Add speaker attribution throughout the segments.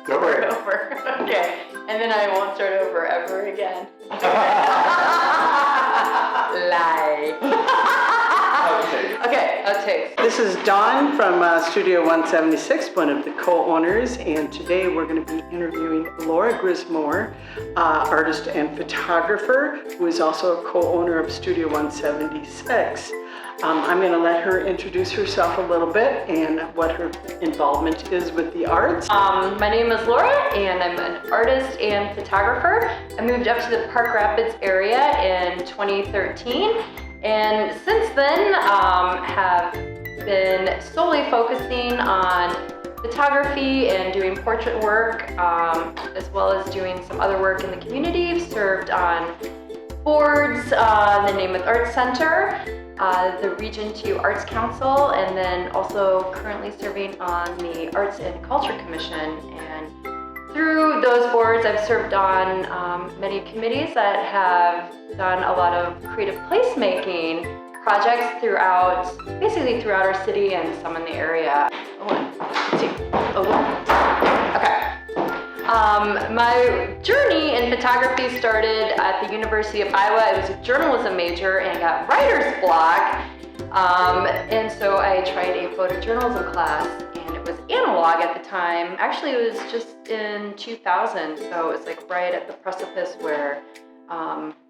Speaker 1: Start over. Okay. And then I won't start over ever again. Lie. Okay, outtakes.
Speaker 2: This is Dawn from Studio 176, one of the co-owners, and today we're going to be interviewing Laura Grisamore, artist and photographer, who is also a co-owner of Studio 176. I'm going to let her introduce herself a little bit and what her involvement is with the arts.
Speaker 1: My name is Laura, and I'm an artist and photographer. I moved up to the Park Rapids area in 2013, and since then have been solely focusing on photography and doing portrait work, as well as doing some other work in the community. I've served on boards, the Namath Arts Center, the Region 2 Arts Council, and then also currently serving on the Arts and Culture Commission. And through those boards, I've served on many committees that have done a lot of creative placemaking projects basically throughout our city and some in the area. My journey in photography started at the University of Iowa. I was a journalism major and got writer's block. And so I tried a photojournalism class, and it was analog at the time. Actually, it was just in 2000, so it was like right at the precipice where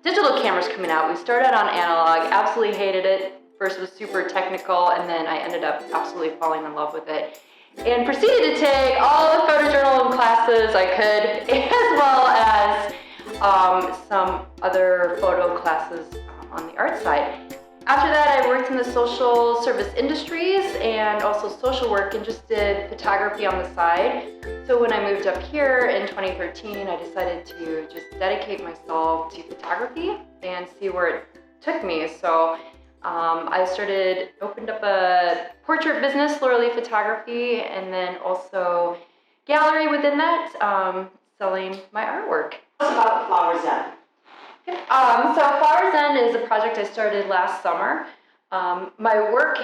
Speaker 1: digital cameras coming out. We started on analog, absolutely hated it. First it was super technical, and then I ended up absolutely falling in love with it. And proceeded to take all the photojournalism classes I could, as well as some other photo classes on the art side. After that, I worked in the social service industries and also social work, and just did photography on the side. So when I moved up here in 2013, I decided to just dedicate myself to photography and see where it took me. So I opened up a portrait business, Laura Photography, and then also gallery within that, selling my artwork.
Speaker 3: What's about Flower Zen?
Speaker 1: So Flower Zen is a project I started last summer. My work,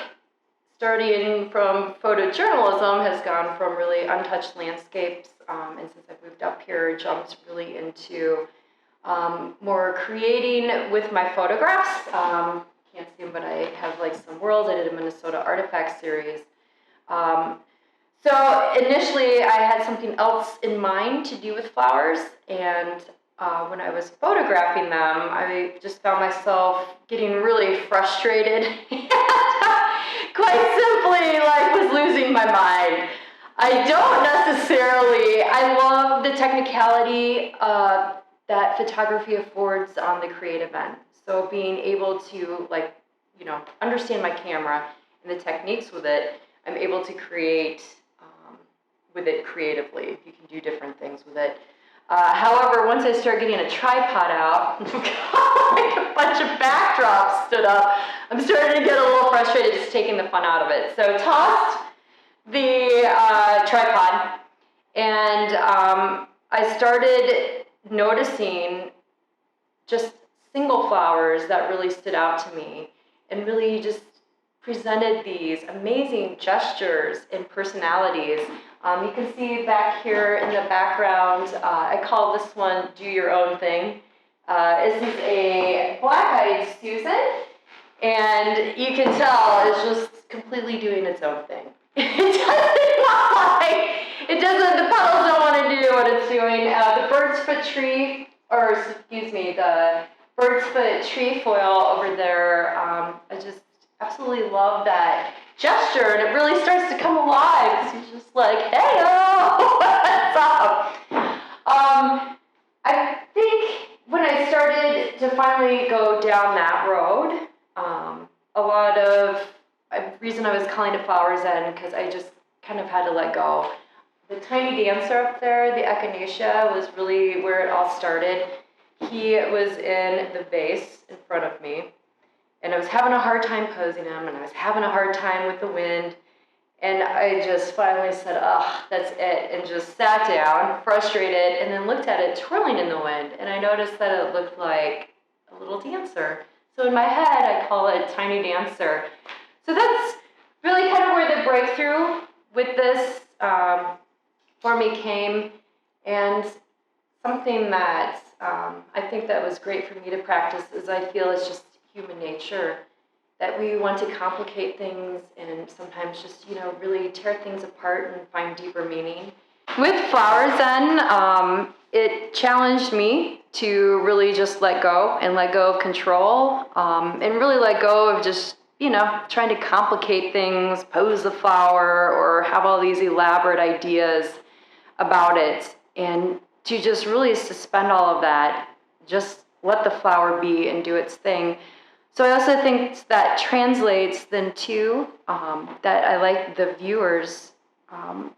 Speaker 1: starting from photojournalism, has gone from really untouched landscapes, and since I've moved up here, jumped really into more creating with my photographs. Can't see them, but I have like some worlds. I did a Minnesota artifact series. So initially I had something else in mind to do with flowers, and when I was photographing them, I just found myself getting really frustrated. Quite simply, was losing my mind. I love the technicality that photography affords on the creative end. So being able to understand my camera and the techniques with it, I'm able to create with it creatively. You can do different things with it. However, once I start getting a tripod out, like a bunch of backdrops stood up, I'm starting to get a little frustrated just taking the fun out of it. So tossed the tripod, and I started noticing just single flowers that really stood out to me and really just presented these amazing gestures and personalities. You can see back here in the background, I call this one Do Your Own Thing. This is a black-eyed Susan, and you can tell it's just completely doing its own thing. The petals don't want to do what it's doing. The bird's foot trefoil over there, I just absolutely love that gesture, and it really starts to come alive because he's just like, hey, what's up? I think when I started to finally go down that road, the reason I was calling it Flower Zen, because I just kind of had to let go. The tiny dancer up there, the echinacea, was really where it all started. He was in the vase in front of me, and I was having a hard time posing him, and I was having a hard time with the wind, and I just finally said, that's it, and just sat down, frustrated, and then looked at it twirling in the wind, and I noticed that it looked like a little dancer. So in my head, I call it Tiny Dancer. So that's really kind of where the breakthrough with this for me came, and something that I think that was great for me to practice is I feel it's just human nature that we want to complicate things and sometimes just, really tear things apart and find deeper meaning. With Flower Zen, it challenged me to really just let go of control, and really let go of just, trying to complicate things, pose the flower, or have all these elaborate ideas about it, and to just really suspend all of that, just let the flower be and do its thing. So I also think that translates then to that I like the viewers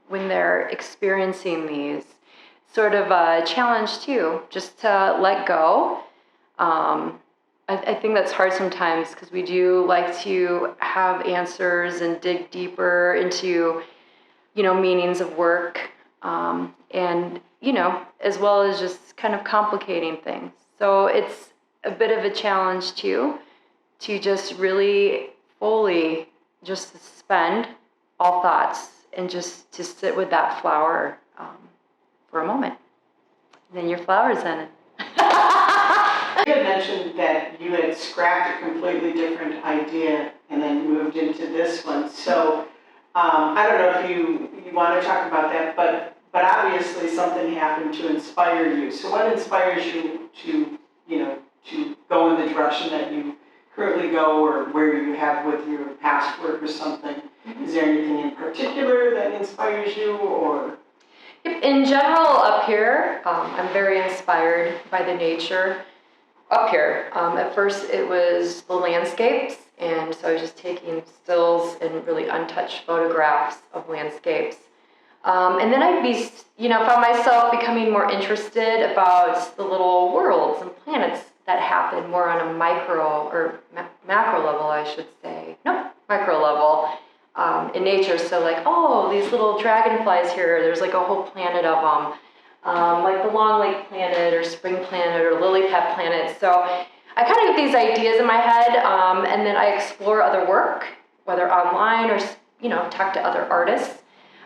Speaker 1: when they're experiencing these sort of a challenge too, just to let go. I think that's hard sometimes because we do like to have answers and dig deeper into, meanings of work, and, as well as just kind of complicating things. So it's a bit of a challenge too, to just really fully just suspend all thoughts and just to sit with that flower for a moment. And then your flower's in it.
Speaker 2: You had mentioned that you had scrapped a completely different idea and then moved into this one. So I don't know if you want to talk about that, but obviously something happened to inspire you. So what inspires you to go in the direction that you currently go, or where you have with your past work or something? Mm-hmm. Is there anything in particular that inspires you, or?
Speaker 1: In general, up here, I'm very inspired by the nature up here. At first, it was the landscapes, and so I was just taking stills and really untouched photographs of landscapes. And then found myself becoming more interested about the little worlds and planets that happen more on a micro or macro level, I should say. No, micro level in nature. So these little dragonflies here, there's like a whole planet of them. Like the Long Lake planet or Spring planet or Lily Pad planet. So I kind of get these ideas in my head, and then I explore other work, whether online or, talk to other artists,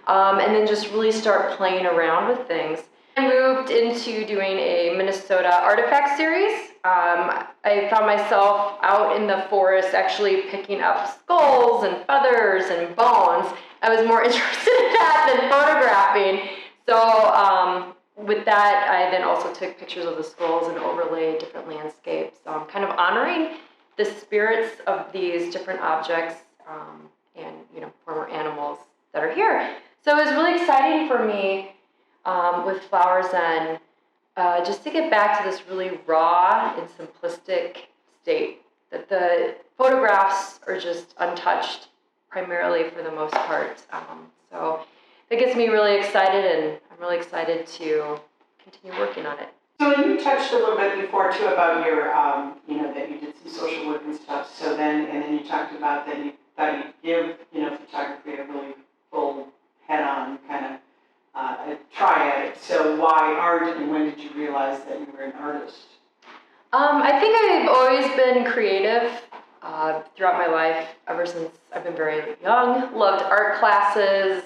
Speaker 1: and then just really start playing around with things. I moved into doing a Minnesota artifact series. I found myself out in the forest actually picking up skulls and feathers and bones. I was more interested in that than photographing. So with that, I then also took pictures of the skulls and overlaid different landscapes, kind of honoring the spirits of these different objects and former animals that are here. So it was really exciting for me with Flower Zen, just to get back to this really raw and simplistic state, that the photographs are just untouched primarily for the most part. So it gets me really excited, and I'm really excited to continue working on it.
Speaker 2: So you touched a little bit before too about your, that you did some social work and stuff. So then you talked about that you thought you'd give, photography a really full head-on kind of try at it. So why art, and when did you realize that you were an artist?
Speaker 1: I think I've always been creative throughout my life, ever since I've been very young. Loved art classes,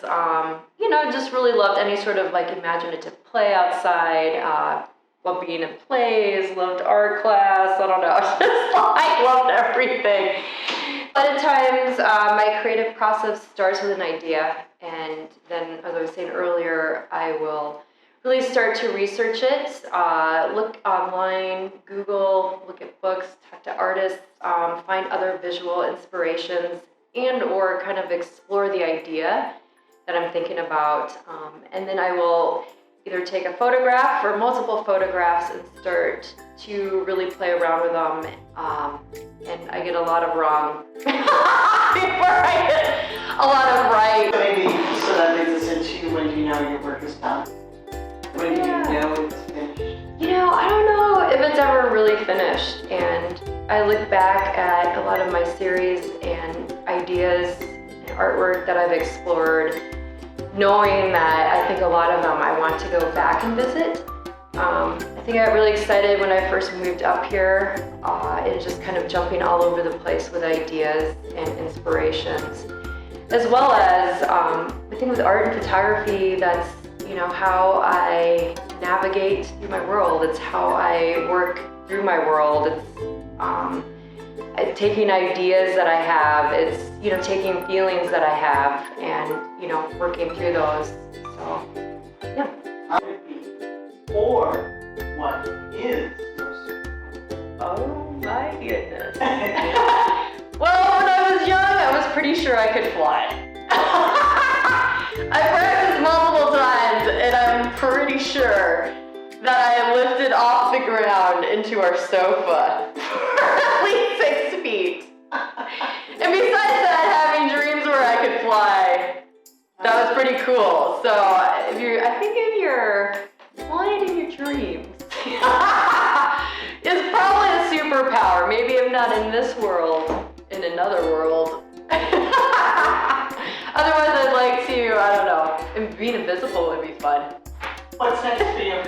Speaker 1: just really loved any sort of imaginative play outside. Loved being in plays, loved art class, I don't know, I loved everything. But at times, my creative process starts with an idea, and then, as I was saying earlier, I will really start to research it, look online, Google, look at books, talk to artists, find other visual inspirations, and or kind of explore the idea that I'm thinking about. And then I will either take a photograph or multiple photographs and start to really play around with them. And I get a lot of wrong before I get a lot of right.
Speaker 2: So that leads us into, when do you know your work is done? When do you know it's finished?
Speaker 1: I don't know if it's ever really finished. And I look back at a lot of my series and ideas and artwork that I've explored, knowing that I think a lot of them I want to go back and visit. I think I got really excited when I first moved up here, and just kind of jumping all over the place with ideas and inspirations. As well as, I think with art and photography, that's how I navigate through my world. It's how I work through my world. It's taking ideas that I have. It's, taking feelings that I have and, working through those. So, yeah.
Speaker 2: Or what is your superpower?
Speaker 1: Oh my goodness. Well, when I was young, I was pretty sure I could fly. I practiced multiple times, and I'm pretty sure that I lifted off the ground into our sofa for at least 6 feet. And besides that, having dreams where I could fly, that was pretty cool. So I think if you're flying in your dreams, it's probably a superpower. Maybe if not in this world, in another world. Otherwise, I'd like to, and being invisible would be fun.
Speaker 2: What's next for you?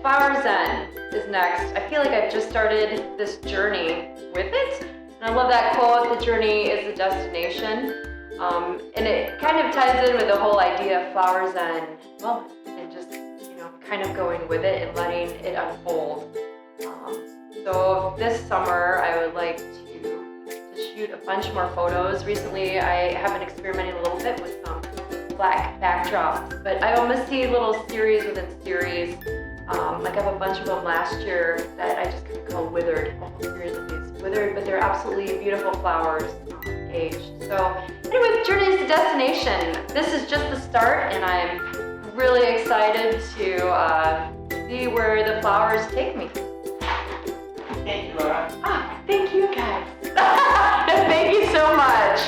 Speaker 1: Flower Zen is next. I feel like I've just started this journey with it. And I love that quote, the journey is the destination. And it kind of ties in with the whole idea of Flower Zen, and just, kind of going with it and letting it unfold. So this summer, I would like to shoot a bunch more photos. Recently, I have been experimenting a little bit with some black backdrops, but I almost see little series within series. Like I have a bunch of them last year that I just kind of call withered, a whole series of these withered, but they're absolutely beautiful flowers, aged. So anyway, journey is the destination. This is just the start, and I'm really excited to see where the flowers take me.
Speaker 2: Thank you, Laura.
Speaker 1: Thank you guys. Thank you so much.